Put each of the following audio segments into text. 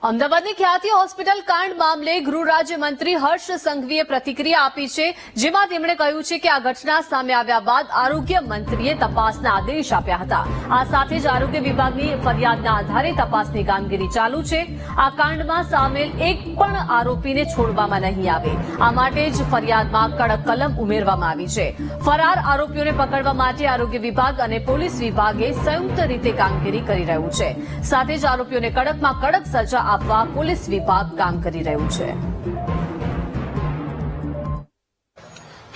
અમદાવાદની ખ્યાતિ હોસ્પિટલ કાંડ મામલે ગૃહ રાજ્યમંત્રી હર્ષ સંઘવીએ પ્રતિક્રિયા આપી છે, જેમાં તેમણે કહ્યું છે કે આ ઘટના સામે આવ્યા બાદ આરોગ્ય મંત્રીએ તપાસના આદેશ આપ્યા હતા. આ સાથે જ આરોગ્ય વિભાગની ફરિયાદના આધારે તપાસની કામગીરી ચાલુ છે. આ કાંડમાં સામેલ એક પણ આરોપીને છોડવામાં નહીં આવે, આ માટે જ ફરિયાદમાં કડક કલમ ઉમેરવામાં આવી છે. ફરાર આરોપીઓને પકડવા માટે આરોગ્ય વિભાગ અને પોલીસ વિભાગે સંયુક્ત રીતે કામગીરી કરી રહ્યું છે. સાથે જ આરોપીઓને કડકમાં કડક સજા આપવા પોલીસ વિભાગ કામ કરી રહ્યું છે.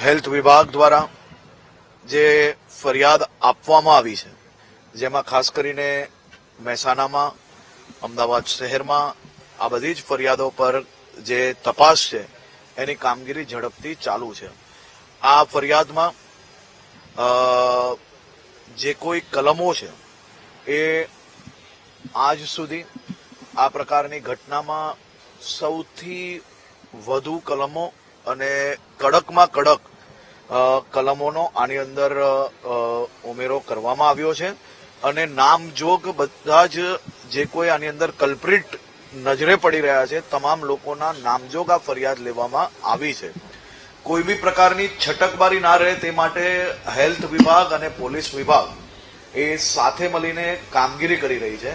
હેલ્થ વિભાગ દ્વારા જે ફરિયાદ આપવામાં આવી છે, જેમાં ખાસ કરીને મહેસાણામાં, અમદાવાદ શહેરમાં આ બધી જ ફરિયાદો પર જે તપાસ છે એની કામગીરી ઝડપથી ચાલુ છે. આ ફરિયાદમાં જે કોઈ કલમો છે એ આજ સુધી આ પ્રકારની ઘટનામાં સૌથી વધુ કલમો અને કડકમાં કડક કલમોનો આની અંદર ઉમેરો કરવામાં આવ્યો છે અને નામજોગ બધા જ જે કોઈ આની અંદર કલ્પ્રિટ નજરે પડી રહ્યા છે તમામ લોકોના નામજોગ આ ફરિયાદ લેવામાં આવી છે. કોઈ બી પ્રકારની છટકબારી ના રહે તે માટે હેલ્થ વિભાગ અને પોલીસ વિભાગ એ સાથે મળીને કામગીરી કરી રહી છે.